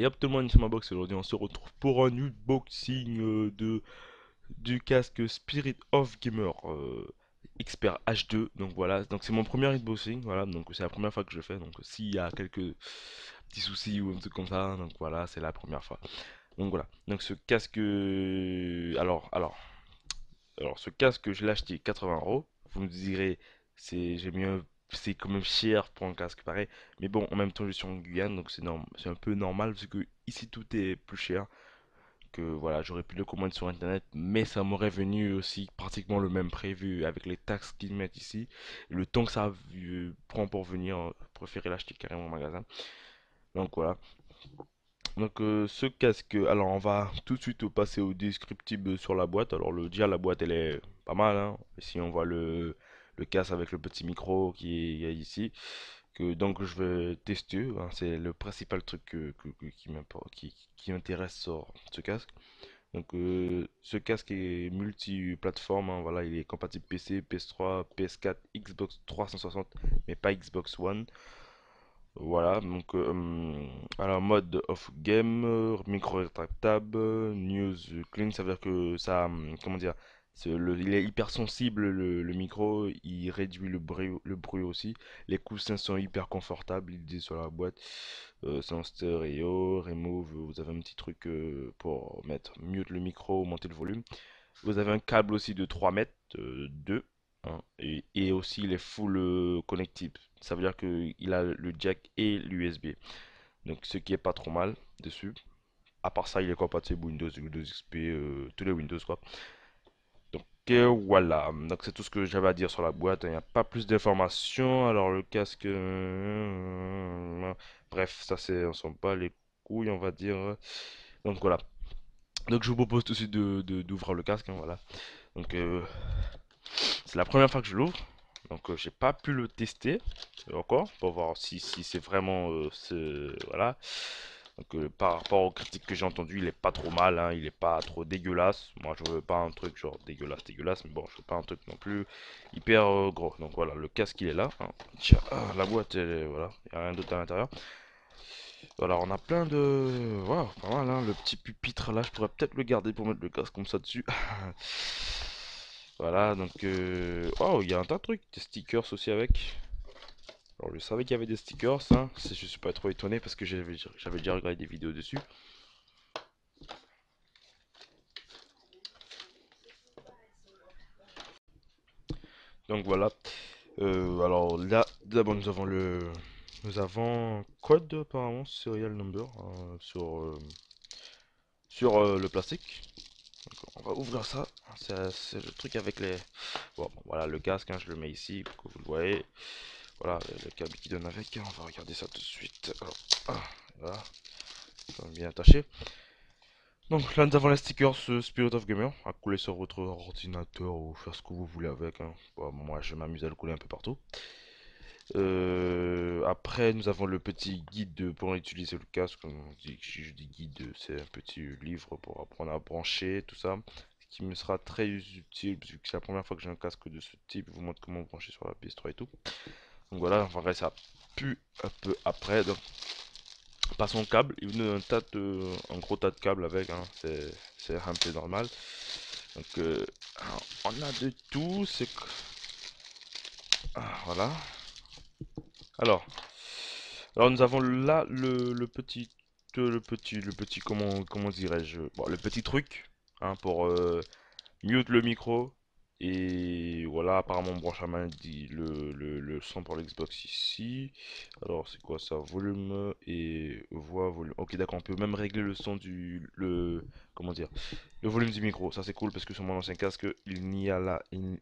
Yap tout le monde, c'est ma box. Aujourd'hui on se retrouve pour un unboxing du casque Spirit of Gamer Expert H2. Donc voilà, donc c'est mon premier unboxing, voilà, donc c'est la première fois que je le fais. Donc s'il y a quelques petits soucis ou un truc comme ça, donc voilà, c'est la première fois. Donc voilà, donc ce casque, alors ce casque je l'ai acheté 80 euros. Vous me direz, j'ai mis c'est quand même cher pour un casque pareil. Mais bon, en même temps je suis en Guyane, donc c'est un peu normal parce que ici tout est plus cher. Que voilà, j'aurais pu le commander sur internet, mais ça m'aurait venu aussi pratiquement le même prix vu avec les taxes qu'ils mettent ici. Le temps que ça prend pour venir, préférer l'acheter carrément au magasin. Donc voilà. Donc ce casque, alors on va tout de suite passer au descriptif sur la boîte. Alors déjà la boîte elle est pas mal, hein. Ici on voit le casque avec le petit micro qui est ici. Donc je vais tester, hein. C'est le principal truc qui m'importe, qui m'intéresse sur ce casque. Donc ce casque est multi-plateforme, hein. Voilà, il est compatible PC, PS3, PS4, Xbox 360, mais pas Xbox One. Voilà, donc alors mode off game, micro rétractable, news clean, ça veut dire que ça, comment dire, il est hyper sensible le micro, il réduit le bruit aussi. Les coussins sont hyper confortables, il dit sur la boîte. C'est en stéréo, remove, vous avez un petit truc pour mettre mute le micro, monter le volume. Vous avez un câble aussi de 3 mètres, 2, hein, et aussi il est full connectible. Ça veut dire qu'il a le jack et l'USB. Donc ce qui est pas trop mal dessus. À part ça, il est compatible Windows, Windows XP, tous les Windows quoi. Donc voilà, donc c'est tout ce que j'avais à dire sur la boîte. Il n'y a pas plus d'informations. Alors le casque, bref, ça c'est, on s'en bat les couilles, on va dire. Donc voilà. Donc je vous propose tout de suite d'ouvrir le casque, hein, voilà. Donc c'est la première fois que je l'ouvre. Donc j'ai pas pu le tester encore pour voir si c'est vraiment voilà. Donc par rapport aux critiques que j'ai entendues, il est pas trop mal, hein, il est pas trop dégueulasse. Moi je veux pas un truc genre dégueulasse, mais bon je veux pas un truc non plus hyper gros. Donc voilà, le casque il est là, hein. Tiens, la boîte voilà, il y a rien d'autre à l'intérieur. Voilà, on a plein de, voilà, pas mal, hein. Le petit pupitre là, je pourrais peut-être le garder pour mettre le casque comme ça dessus. Voilà, donc oh, il y a un tas de trucs, des stickers aussi avec. Alors je savais qu'il y avait des stickers, hein. Je suis pas trop étonné parce que j'avais déjà regardé des vidéos dessus. Donc voilà. Alors là, d'abord nous avons un code apparemment, serial number, sur le plastique. Donc, on va ouvrir ça. C'est le truc avec les. Bon, voilà le casque, hein, je le mets ici pour que vous le voyez. Voilà le câble qui donne avec, hein. On va regarder ça tout de suite. Alors, voilà, bien attaché. Donc là nous avons les stickers Spirit of Gamer à coller sur votre ordinateur ou faire ce que vous voulez avec, hein. Bon, moi je m'amuse à le coller un peu partout. Après nous avons le petit guide pour utiliser le casque. Comme on dit, si je dis guide, c'est un petit livre pour apprendre à brancher tout ça. Ce qui me sera très utile parce que c'est la première fois que j'ai un casque de ce type. Je vous montre comment brancher sur la PS3 et tout. Donc voilà, on va regarder ça plus un peu après. Donc passons au câble, il nous donne un gros tas de câbles avec, hein. C'est un peu normal. Donc on a de tout, voilà. Alors, alors nous avons là le petit comment dirais-je, bon, le petit truc, hein, pour mute le micro. Et voilà, apparemment on branche à main dit le son pour l'Xbox ici. Alors c'est quoi ça? Volume et voix, volume. Ok, d'accord, on peut même régler le son comment dire, le volume du micro. Ça c'est cool parce que sur mon ancien casque, il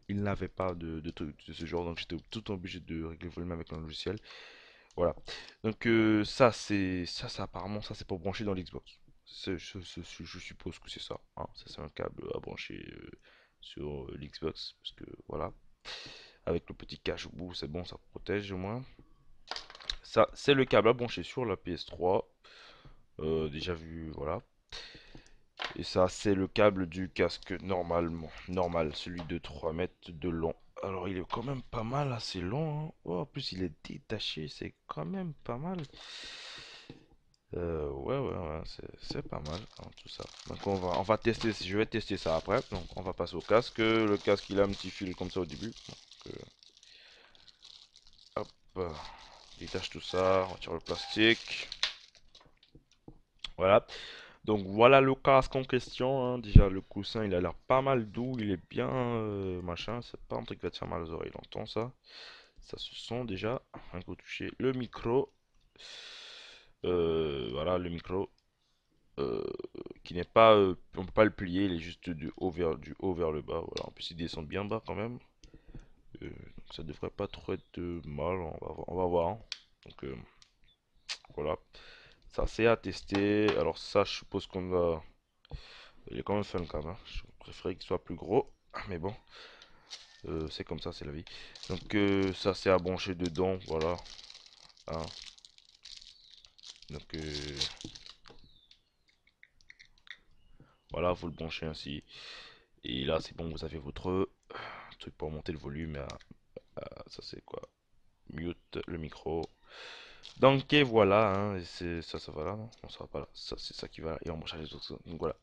n'avait pas de truc de ce genre, donc j'étais tout obligé de régler le volume avec un logiciel. Voilà. Donc ça apparemment ça c'est pour brancher dans l'Xbox. Je suppose que c'est ça, hein. Ça c'est un câble à brancher sur l'Xbox parce que voilà, avec le petit cache au bout, c'est bon, ça protège au moins. Ça c'est le câble à brancher sur la PS3. Déjà vu, voilà. Et ça c'est le câble du casque normal, celui de 3 mètres de long. Alors il est quand même pas mal, assez long, hein. Oh, en plus il est détaché, c'est quand même pas mal. Ouais, c'est pas mal, hein, tout ça. Donc on va tester, je vais tester ça après. Donc on va passer au casque. Le casque il a un petit fil comme ça au début. Donc, hop, détache tout ça, on retire le plastique. Voilà. Donc voilà le casque en question, hein. Déjà le coussin il a l'air pas mal doux, il est bien machin, c'est pas un truc qui va te faire mal aux oreilles, longtemps ça. Ça se sent déjà. Un coup touché le micro. Voilà le micro. euh, qui n'est pas, on peut pas le plier, il est juste du haut vers le bas. Voilà. En plus, il descend bien bas quand même. Donc ça devrait pas trop être mal. On va voir, hein. Donc voilà, ça c'est à tester. Alors ça, je suppose qu'on va. Il est quand même fun quand même, hein. Je préférais qu'il soit plus gros, mais bon, c'est comme ça, c'est la vie. Donc ça c'est à brancher dedans, voilà, hein. Donc voilà, vous le branchez ainsi. Et là, c'est bon, vous avez votre truc pour monter le volume. Ça c'est quoi? Mute le micro. Donc et voilà, hein, et c'est ça, ça va là, non? Non, ça va pas là. Ça c'est ça qui va là. Et on va changer les autres. Donc voilà.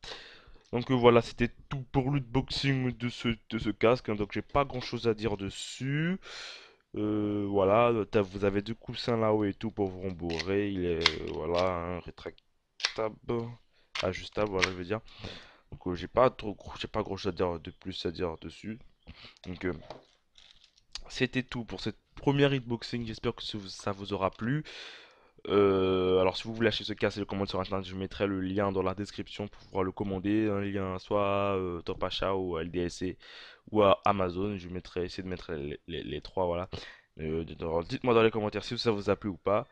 Donc voilà, c'était tout pour l'unboxing de ce casque, hein. Donc j'ai pas grand chose à dire dessus. Voilà, vous avez deux coussins là-haut et tout pour vous rembourrer. Il est voilà, hein, rétractable, ajustable, voilà, je veux dire. Donc j'ai pas grand chose à dire de plus à dire dessus. Donc c'était tout pour cette première unboxing. J'espère que ça vous aura plu. Alors si vous voulez acheter ce casque et le commander sur internet, je mettrai le lien dans la description pour pouvoir le commander. Un lien soit Top Achat ou à LDSC ou à Amazon. Je mettrai, essayer de mettre les trois, voilà. Alors, dites-moi dans les commentaires si ça vous a plu ou pas.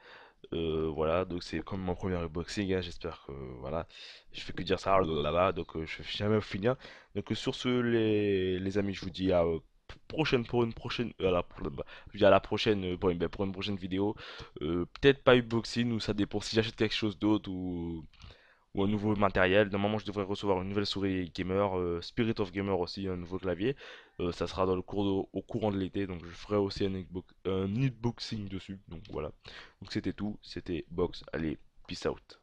Voilà, donc c'est comme mon premier unboxing, hein. J'espère que voilà, je fais que dire ça là-bas, donc je vais jamais finir. Donc sur ce, les amis, je vous dis à prochaine pour une prochaine, je dis à la prochaine pour une prochaine vidéo. Peut-être pas unboxing ou ça dépend si j'achète quelque chose d'autre ou un nouveau matériel. Normalement, je devrais recevoir une nouvelle souris gamer, Spirit of Gamer aussi, un nouveau clavier. Ça sera dans au courant de l'été, donc je ferai aussi un unboxing dessus. Donc voilà. Donc c'était tout, c'était Box. Allez, peace out.